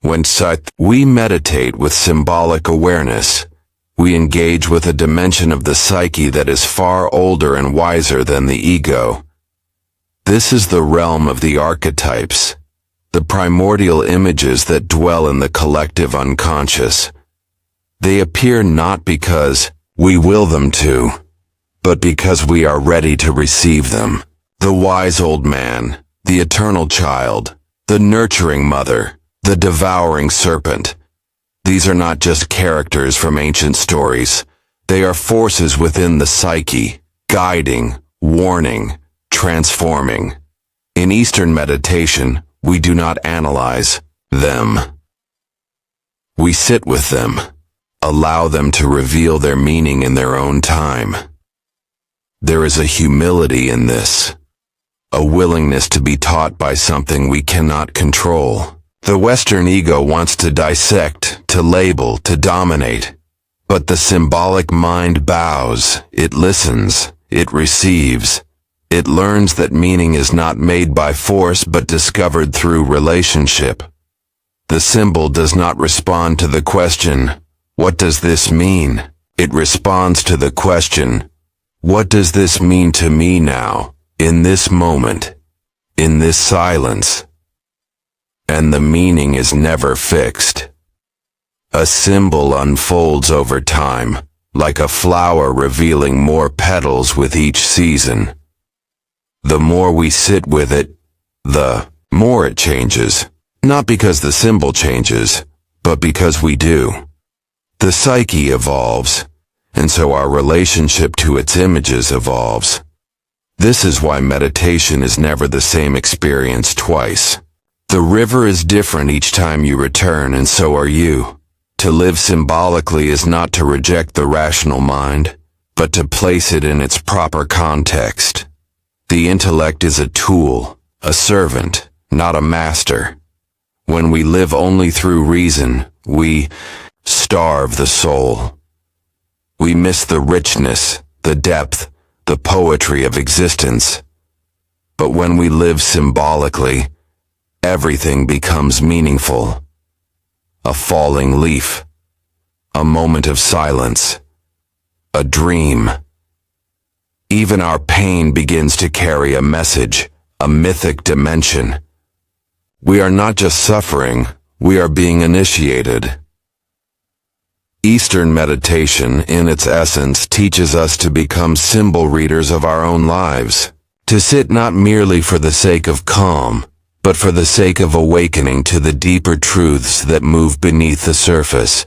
A: When we meditate with symbolic awareness, we engage with a dimension of the psyche that is far older and wiser than the ego. This is the realm of the archetypes, the primordial images that dwell in the collective unconscious. They appear not because we will them to, but because we are ready to receive them. The wise old man, the eternal child, the nurturing mother, the devouring serpent. These are not just characters from ancient stories. They are forces within the psyche, guiding, warning, transforming. In Eastern meditation, we do not analyze them. We sit with them, allow them to reveal their meaning in their own time. There is a humility in this, a willingness to be taught by something we cannot control. The Western ego wants to dissect, to label, to dominate. But the symbolic mind bows, it listens, it receives. It learns that meaning is not made by force but discovered through relationship. The symbol does not respond to the question, "What does this mean?" It responds to the question, "What does this mean to me now, in this moment, in this silence?" And the meaning is never fixed. A symbol unfolds over time, like a flower revealing more petals with each season. The more we sit with it, the more it changes. Not because the symbol changes, but because we do. The psyche evolves, and so our relationship to its images evolves. This is why meditation is never the same experience twice. The river is different each time you return, and so are you. To live symbolically is not to reject the rational mind, but to place it in its proper context. The intellect is a tool, a servant, not a master. When we live only through reason, we starve the soul. We miss the richness, the depth, the poetry of existence. But when we live symbolically, everything becomes meaningful. A falling leaf, a moment of silence, a dream. Even our pain begins to carry a message, a mythic dimension. We are not just suffering, we are being initiated. Eastern meditation, in its essence, teaches us to become symbol readers of our own lives. To sit not merely for the sake of calm, but for the sake of awakening to the deeper truths that move beneath the surface.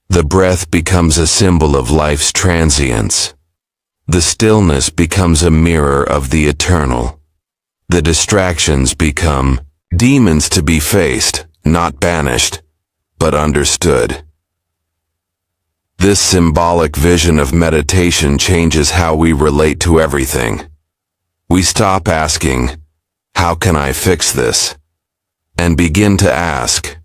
A: The breath becomes a symbol of life's transience. The stillness becomes a mirror of the eternal. The distractions become demons to be faced, not banished, but understood. This symbolic vision of meditation changes how we relate to everything. We stop asking, "How can I fix this?" and begin to ask,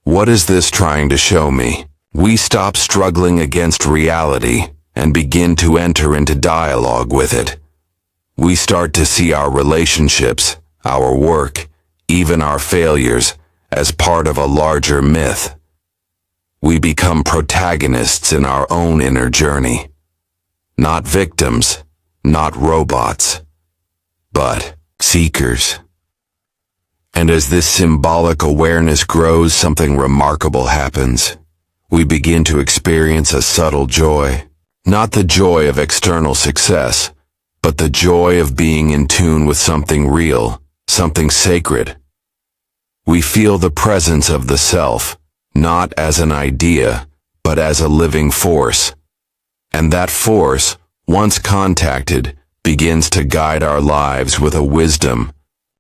A: "What is this trying to show me?" We stop struggling against reality and begin to enter into dialogue with it. We start to see our relationships, our work, even our failures, as part of a larger myth. We become protagonists in our own inner journey. Not victims, not robots, but seekers. And as this symbolic awareness grows, something remarkable happens. We begin to experience a subtle joy. Not the joy of external success, but the joy of being in tune with something real, something sacred. We feel the presence of the self, not as an idea, but as a living force. And that force, once contacted, begins to guide our lives with a wisdom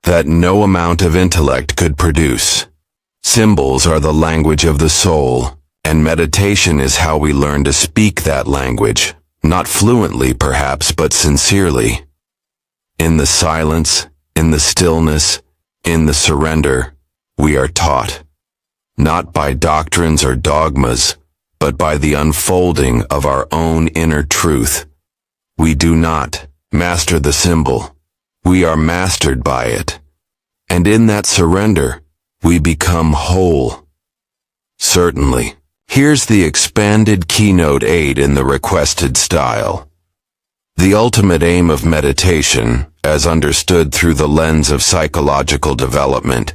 A: that no amount of intellect could produce. Symbols are the language of the soul, and meditation is how we learn to speak that language, not fluently perhaps, but sincerely. In the silence, in the stillness, in the surrender, we are taught, not by doctrines or dogmas, but by the unfolding of our own inner truth. We do not master the symbol. We are mastered by it. And in that surrender, we become whole. Certainly. Here's the expanded keynote aid in the requested style. The ultimate aim of meditation, as understood through the lens of psychological development,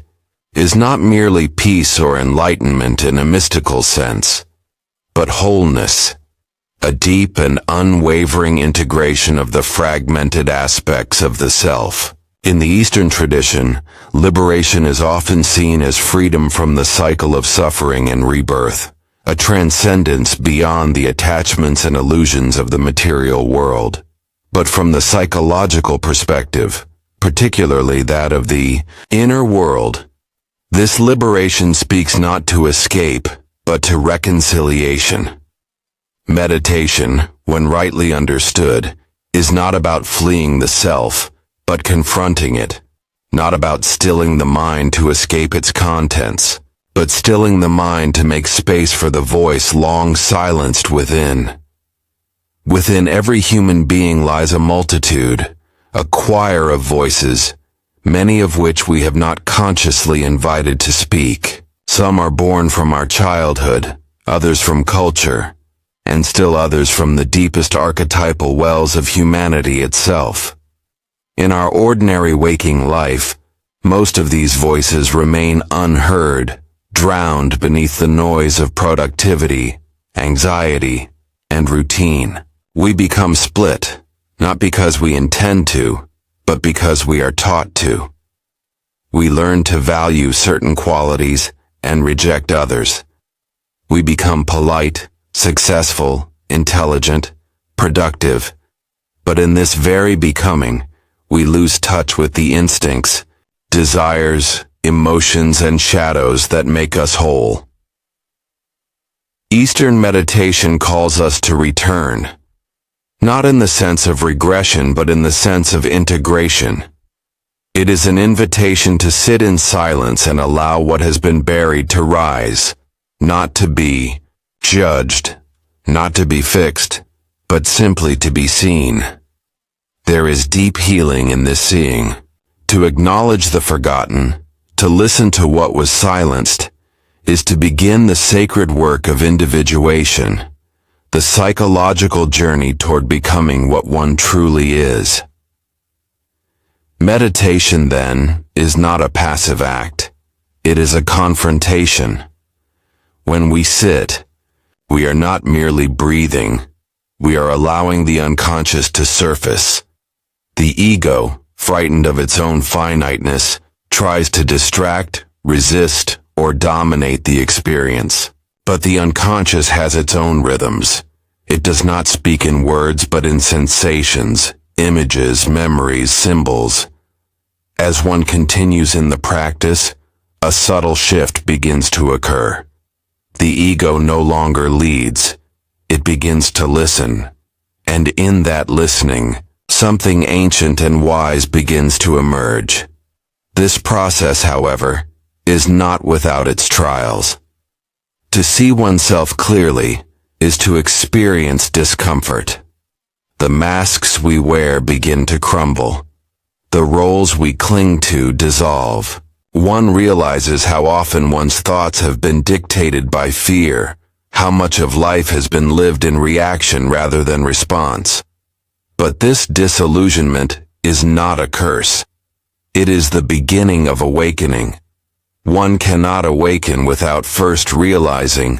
A: is not merely peace or enlightenment in a mystical sense, but wholeness, a deep and unwavering integration of the fragmented aspects of the self. In the Eastern tradition, liberation is often seen as freedom from the cycle of suffering and rebirth, a transcendence beyond the attachments and illusions of the material world. But from the psychological perspective, particularly that of the inner world, this liberation speaks not to escape, but to reconciliation. Meditation, when rightly understood, is not about fleeing the self, but confronting it, not about stilling the mind to escape its contents, but stilling the mind to make space for the voice long silenced within. Within every human being lies a multitude, a choir of voices, many of which we have not consciously invited to speak. Some are born from our childhood, others from culture, and still others from the deepest archetypal wells of humanity itself. In our ordinary waking life, most of these voices remain unheard, drowned beneath the noise of productivity, anxiety, and routine. We become split, not because we intend to, but because we are taught to. We learn to value certain qualities and reject others. We become polite, successful, intelligent, productive, but in this very becoming, we lose touch with the instincts, desires, emotions, and shadows that make us whole. Eastern meditation calls us to return, not in the sense of regression, but in the sense of integration. It is an invitation to sit in silence and allow what has been buried to rise, not to be judged, not to be fixed, but simply to be seen. There is deep healing in this seeing. To acknowledge the forgotten, to listen to what was silenced, is to begin the sacred work of individuation, the psychological journey toward becoming what one truly is. Meditation, then, is not a passive act. It is a confrontation. When we sit, we are not merely breathing. We are allowing the unconscious to surface. The ego, frightened of its own finiteness, tries to distract, resist, or dominate the experience. But the unconscious has its own rhythms. It does not speak in words but in sensations, images, memories, symbols. As one continues in the practice, a subtle shift begins to occur. The ego no longer leads. It begins to listen. And in that listening, something ancient and wise begins to emerge. This process, however, is not without its trials. To see oneself clearly is to experience discomfort. The masks we wear begin to crumble. The roles we cling to dissolve. One realizes how often one's thoughts have been dictated by fear, how much of life has been lived in reaction rather than response. But this disillusionment is not a curse. It is the beginning of awakening. One cannot awaken without first realizing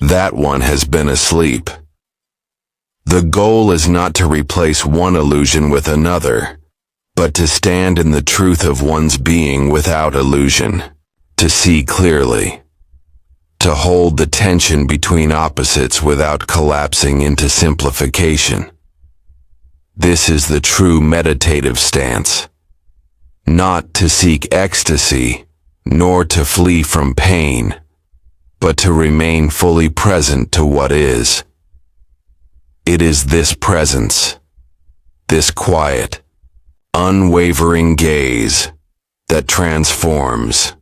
A: that one has been asleep. The goal is not to replace one illusion with another, but to stand in the truth of one's being without illusion, to see clearly, to hold the tension between opposites without collapsing into simplification. This is the true meditative stance. Not to seek ecstasy, nor to flee from pain, but to remain fully present to what is. It is this presence, this quiet, unwavering gaze that transforms.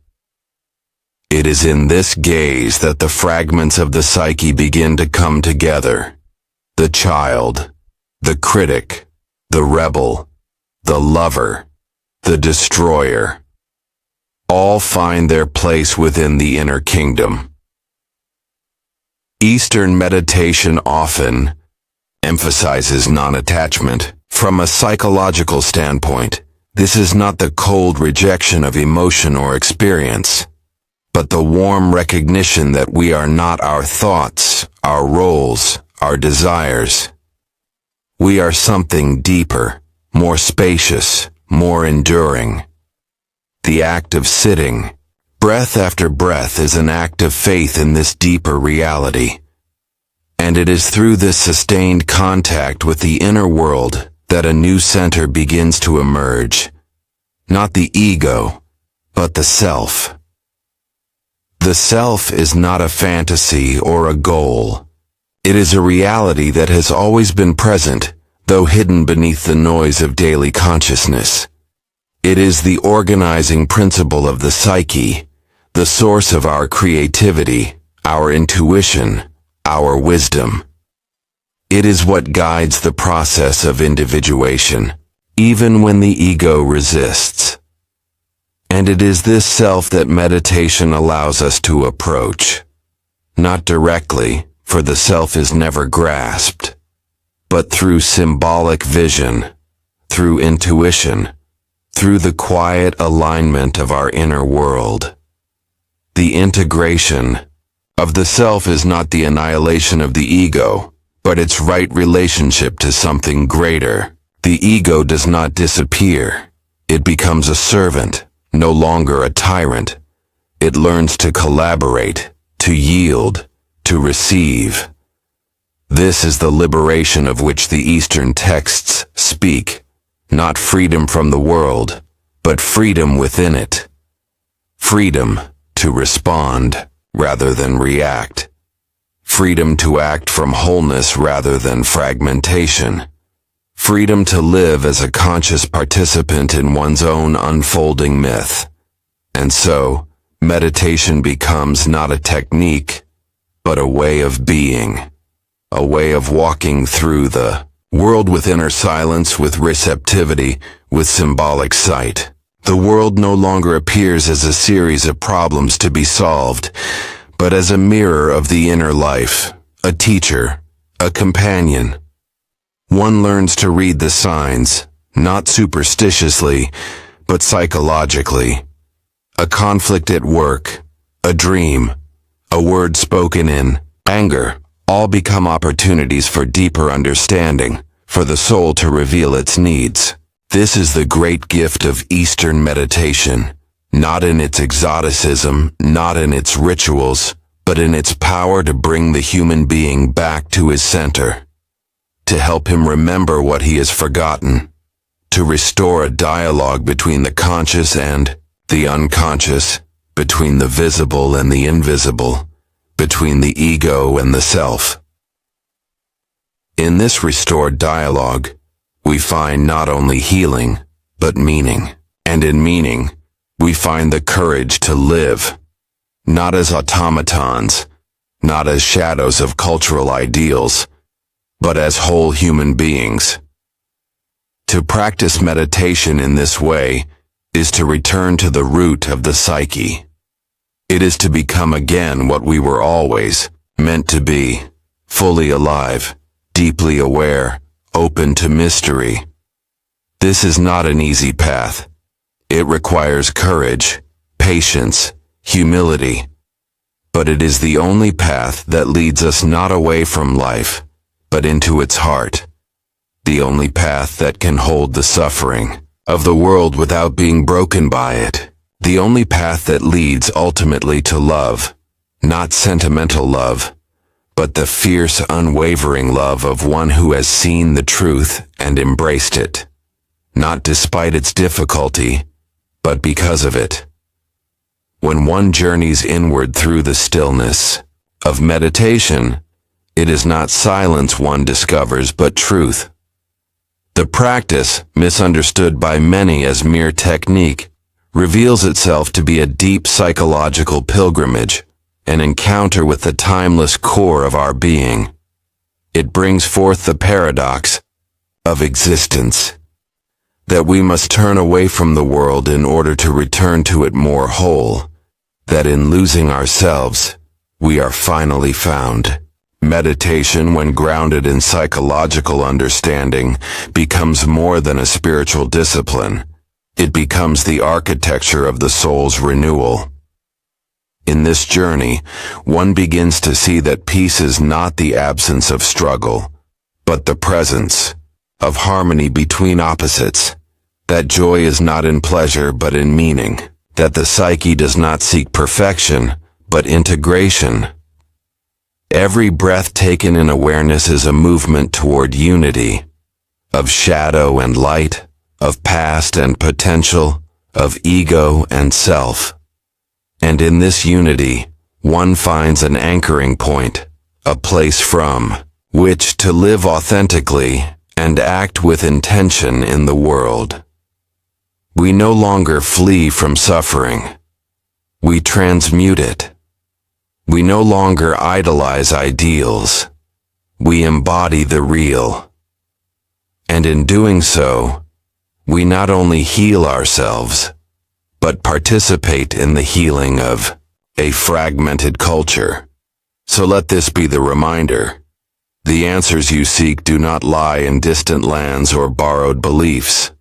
A: It is in this gaze that the fragments of the psyche begin to come together. The child, the critic, the rebel, the lover, the destroyer, all find their place within the inner kingdom. Eastern meditation often emphasizes non-attachment. From a psychological standpoint, this is not the cold rejection of emotion or experience, but the warm recognition that we are not our thoughts, our roles, our desires. We are something deeper, more spacious, more enduring. The act of sitting, breath after breath, is an act of faith in this deeper reality. And it is through this sustained contact with the inner world that a new center begins to emerge. Not the ego, but the self. The self is not a fantasy or a goal. It is a reality that has always been present, though hidden beneath the noise of daily consciousness. It is the organizing principle of the psyche, the source of our creativity, our intuition, our wisdom. It is what guides the process of individuation, even when the ego resists. And it is this self that meditation allows us to approach. Not directly, for the self is never grasped, but through symbolic vision, through intuition, through the quiet alignment of our inner world. The integration of the self is not the annihilation of the ego, but its right relationship to something greater. The ego does not disappear. It becomes a servant, no longer a tyrant. It learns to collaborate, to yield, to receive. This is the liberation of which the Eastern texts speak, not freedom from the world, but freedom within it. Freedom to respond rather than react. Freedom to act from wholeness rather than fragmentation. Freedom to live as a conscious participant in one's own unfolding myth. And so, meditation becomes not a technique, but a way of being. A way of walking through the world with inner silence, with receptivity, with symbolic sight. The world no longer appears as a series of problems to be solved, but as a mirror of the inner life, a teacher, a companion. One learns to read the signs, not superstitiously, but psychologically. A conflict at work, a dream, a word spoken in anger, all become opportunities for deeper understanding, for the soul to reveal its needs. This is the great gift of Eastern meditation, not in its exoticism, not in its rituals, but in its power to bring the human being back to his center, to help him remember what he has forgotten, to restore a dialogue between the conscious and the unconscious, between the visible and the invisible, between the ego and the self. In this restored dialogue, we find not only healing, but meaning. And in meaning, we find the courage to live, not as automatons, not as shadows of cultural ideals, but as whole human beings. To practice meditation in this way is to return to the root of the psyche. It is to become again what we were always meant to be, fully alive, deeply aware, open to mystery. This is not an easy path. It requires courage, patience, humility. But it is the only path that leads us not away from life, but into its heart. The only path that can hold the suffering of the world without being broken by it. The only path that leads ultimately to love, not sentimental love, but the fierce, unwavering love of one who has seen the truth and embraced it, not despite its difficulty, but because of it. When one journeys inward through the stillness of meditation, it is not silence one discovers, but truth. The practice, misunderstood by many as mere technique, reveals itself to be a deep psychological pilgrimage, an encounter with the timeless core of our being. It brings forth the paradox of existence, that we must turn away from the world in order to return to it more whole, that in losing ourselves, we are finally found. Meditation, when grounded in psychological understanding, becomes more than a spiritual discipline. It becomes the architecture of the soul's renewal. In this journey, one begins to see that peace is not the absence of struggle, but the presence of harmony between opposites, that joy is not in pleasure but in meaning, that the psyche does not seek perfection, but integration. Every breath taken in awareness is a movement toward unity, of shadow and light, of past and potential, of ego and self. And in this unity, one finds an anchoring point, a place from which to live authentically and act with intention in the world. We no longer flee from suffering. We transmute it. We no longer idolize ideals. We embody the real. And in doing so, we not only heal ourselves, but participate in the healing of a fragmented culture. So let this be the reminder. The answers you seek do not lie in distant lands or borrowed beliefs.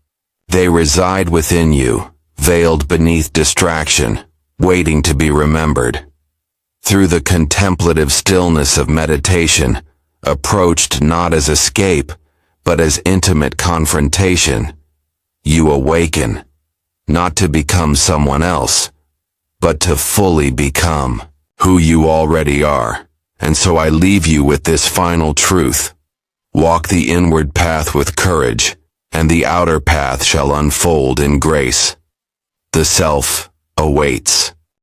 A: They reside within you, veiled beneath distraction, waiting to be remembered. Through the contemplative stillness of meditation, approached not as escape, but as intimate confrontation, you awaken, not to become someone else, but to fully become who you already are. And so I leave you with this final truth. Walk the inward path with courage, and the outer path shall unfold in grace. The self awaits.